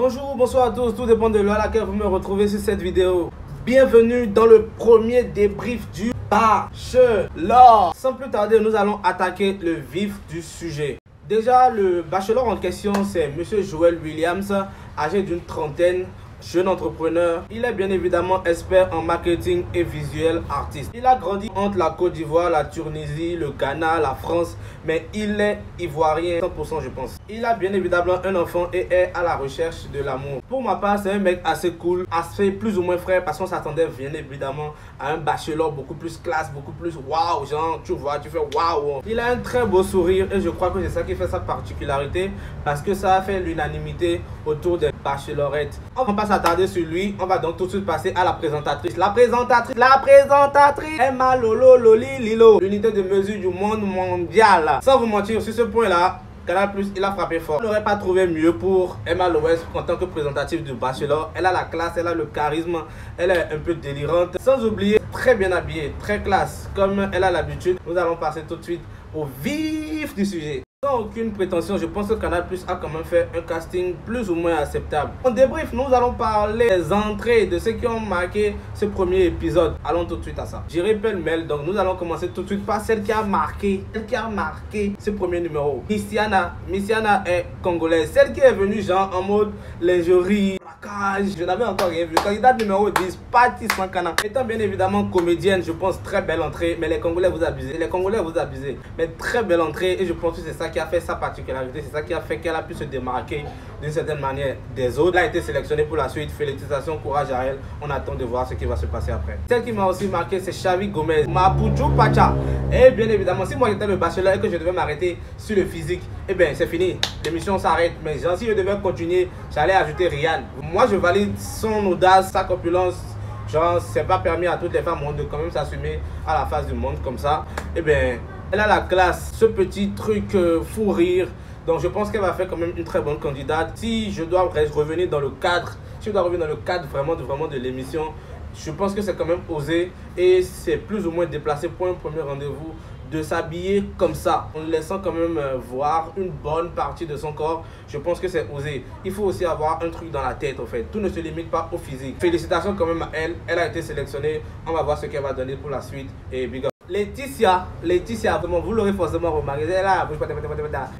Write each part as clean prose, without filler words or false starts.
Bonjour, bonsoir à tous, tout dépend de l'heure à laquelle vous me retrouvez sur cette vidéo. Bienvenue dans le premier débrief du bachelor. Sans plus tarder, nous allons attaquer le vif du sujet. Déjà, le bachelor en question, c'est Monsieur Joel Williams, âgé d'une trentaine, jeune entrepreneur. Il est bien évidemment expert en marketing et visuel artiste. Il a grandi entre la Côte d'Ivoire, la Tunisie, le Ghana, la France, mais il est ivoirien 100% je pense. Il a bien évidemment un enfant et est à la recherche de l'amour. Pour ma part, c'est un mec assez cool, assez plus ou moins frais, parce qu'on s'attendait bien évidemment à un bachelor beaucoup plus classe, beaucoup plus waouh, genre tu vois, tu fais waouh. Il a un très beau sourire et je crois que c'est ça qui fait sa particularité, parce que ça a fait l'unanimité autour des bachelorettes. On va pas s'attarder sur lui, on va donc tout de suite passer à la présentatrice. La présentatrice Emma Lolo Loli Lilo, l'unité de mesure du monde mondial. Sans vous mentir, sur ce point là, Canal+, il a frappé fort. On n'aurait pas trouvé mieux pour Emma Lowes en tant que présentative du bachelor. Elle a la classe, elle a le charisme, elle est un peu délirante. Sans oublier, très bien habillée, très classe, comme elle a l'habitude. Nous allons passer tout de suite au vif du sujet. Sans aucune prétention, je pense que Canal+ a quand même fait un casting plus ou moins acceptable. En débrief, nous allons parler des entrées, de ceux qui ont marqué ce premier épisode. Allons tout de suite à ça. J'irai pêle-mêle, donc nous allons commencer tout de suite par celle qui a marqué ce premier numéro. Missiana est congolaise. Celle qui est venue genre en mode lingerie, je n'avais encore rien vu. Candidate numéro 10, Paty Sankana. Étant bien évidemment comédienne, je pense très belle entrée, mais les Congolais vous abusez. Mais très belle entrée et je pense que c'est ça qui a fait sa particularité, c'est ça qui a fait qu'elle a pu se démarquer d'une certaine manière des autres. Elle a été sélectionnée pour la suite. Félicitations, courage à elle. On attend de voir ce qui va se passer après. Celle qui m'a aussi marqué, c'est Xavi Gomez, Mapucho Pacha. Et bien évidemment, si moi j'étais le bachelor et que je devais m'arrêter sur le physique, eh bien c'est fini. L'émission s'arrête. Mais genre, si je devais continuer, j'allais ajouter Rihanna. Moi je valide son audace, sa corpulence. Genre, c'est pas permis à toutes les femmes de quand même s'assumer à la face du monde comme ça. Eh bien, elle a la classe, ce petit truc fou rire. Donc je pense qu'elle va faire quand même une très bonne candidate. Si je dois revenir dans le cadre, vraiment de l'émission, je pense que c'est quand même osé et c'est plus ou moins déplacé pour un premier rendez-vous de s'habiller comme ça, en laissant quand même voir une bonne partie de son corps. Je pense que c'est osé. Il faut aussi avoir un truc dans la tête en fait. Tout ne se limite pas au physique. Félicitations quand même à elle. Elle a été sélectionnée. On va voir ce qu'elle va donner pour la suite. Et big up. Laetitia, vraiment, vous l'aurez forcément remarqué. Elle a,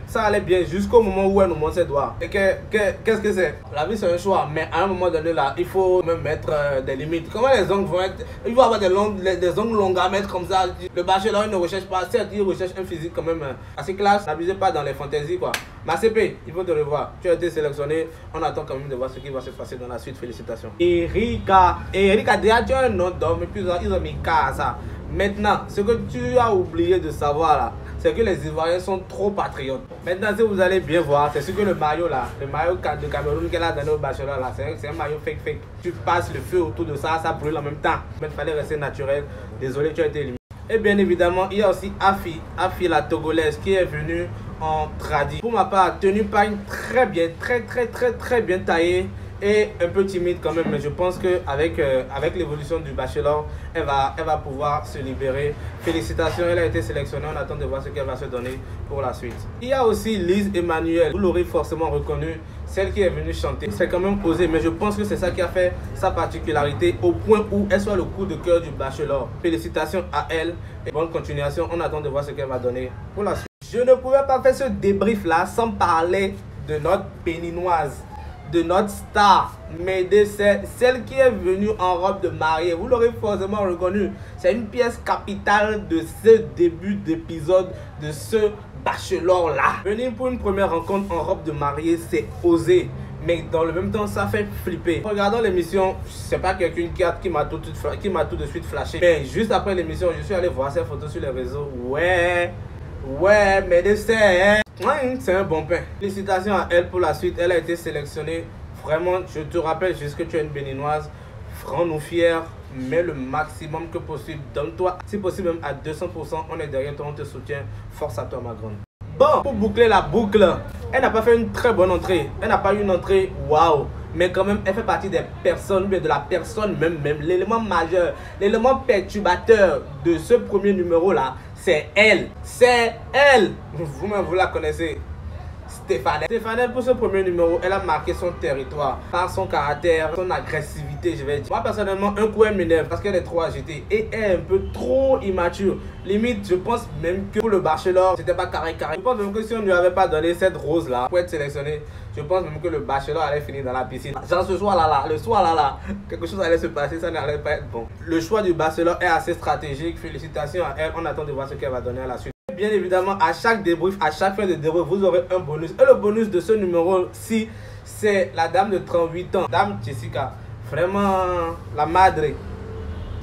ça allait bien jusqu'au moment où elle nous montre ses doigts. Et qu'est-ce que c'est? La vie c'est un choix, mais à un moment donné là, il faut même mettre des limites. Comment les ongles vont être? Il faut avoir des ongles longs à mettre comme ça. Le bachelor il ne recherche pas, certes il recherche un physique quand même assez classe. N'abusez pas dans les fantaisies quoi. Ma CP, il faut te revoir. Tu as été sélectionné. On attend quand même de voir ce qui va se passer dans la suite. Félicitations. Erika déjà tu as un nom d'homme, et puis ils ont mis K à ça. Maintenant, ce que tu as oublié de savoir là, c'est que les Ivoiriens sont trop patriotes. Maintenant, si vous allez bien voir, c'est sûr que le maillot là, le maillot de Cameroun qu'elle a donné au bachelor là, c'est un maillot fake. Tu passes le feu autour de ça, ça brûle en même temps. Mais il fallait rester naturel. Désolé, tu as été éliminé. Et bien évidemment, il y a aussi Afi la Togolaise qui est venue en tradi. Pour ma part, tenue par une très bien taillée. Et un peu timide quand même, mais je pense qu'avec l'évolution du bachelor, elle va pouvoir se libérer. Félicitations, elle a été sélectionnée, on attend de voir ce qu'elle va se donner pour la suite. Il y a aussi Lise Emmanuel, vous l'aurez forcément reconnue, celle qui est venue chanter. C'est quand même osé, mais je pense que c'est ça qui a fait sa particularité au point où elle soit le coup de cœur du bachelor. Félicitations à elle et bonne continuation, on attend de voir ce qu'elle va donner pour la suite. Je ne pouvais pas faire ce débrief là sans parler de notre béninoise, de notre star, Médecin, celle qui est venue en robe de mariée. Vous l'aurez forcément reconnu. C'est une pièce capitale de ce début d'épisode, de ce bachelor là. Venir pour une première rencontre en robe de mariée, c'est osé. Mais dans le même temps, ça fait flipper. Regardant l'émission, c'est pas quelqu'un qui m'a tout de suite flashé. Mais juste après l'émission, je suis allé voir ses photos sur les réseaux. Ouais, Médecin, c'est un bon pain. Félicitations à elle pour la suite. Elle a été sélectionnée. Vraiment, je te rappelle juste que tu es une béninoise. Rends-nous fiers. Mets le maximum que possible. Donne-toi, si possible même à 200%. On est derrière toi, on te soutient. Force à toi, ma grande. Bon, pour boucler la boucle, elle n'a pas fait une très bonne entrée. Elle n'a pas eu une entrée waouh. Mais quand même, elle fait partie des personnes, de la personne même l'élément majeur, l'élément perturbateur de ce premier numéro-là, c'est elle. C'est elle. Vous-même, vous la connaissez. Stéphanel. Stéphanel, pour ce premier numéro, elle a marqué son territoire par son caractère, son agressivité, je vais dire. Moi, personnellement, un coup, elle m'énerve parce qu'elle est trop agitée et elle est un peu trop immature. Limite, je pense même que pour le bachelor, c'était pas carré. Je pense même que si on ne lui avait pas donné cette rose-là pour être sélectionné, je pense même que le bachelor allait finir dans la piscine. Genre ce soir-là, quelque chose allait se passer, ça n'allait pas être bon. Le choix du bachelor est assez stratégique. Félicitations à elle. On attend de voir ce qu'elle va donner à la suite. Bien évidemment, à chaque débrief, à chaque fin de débrief, vous aurez un bonus. Et le bonus de ce numéro-ci, c'est la dame de 38 ans, Dame Jessica. Vraiment, la madre.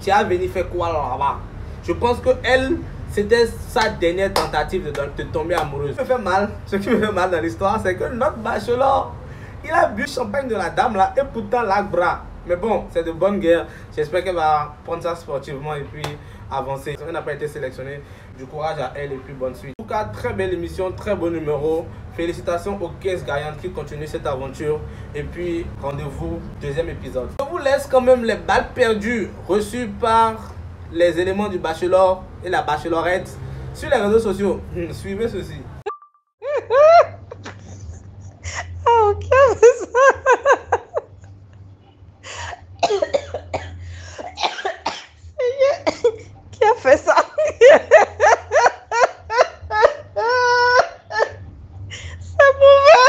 Tu as venu faire quoi là-bas? Je pense que elle, c'était sa dernière tentative de tomber amoureuse. Ce qui me fait mal dans l'histoire, c'est que notre bachelor, il a bu le champagne de la dame là et pourtant bras. Mais bon, c'est de bonne guerre. J'espère qu'elle va prendre ça sportivement et puis avancer. Elle n'a pas été sélectionnée. Du courage à elle et puis bonne suite. En tout cas, très belle émission, très bon numéro. Félicitations aux 15 gagnantes qui continuent cette aventure. Et puis, rendez-vous deuxième épisode. Je vous laisse quand même les balles perdues reçues par les éléments du bachelor et la bachelorette sur les réseaux sociaux. Suivez ceci. Oh, qui a fait ça? Qui a fait ça? C'est mauvais.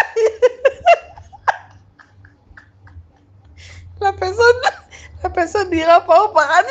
La personne n'ira pas au paradis.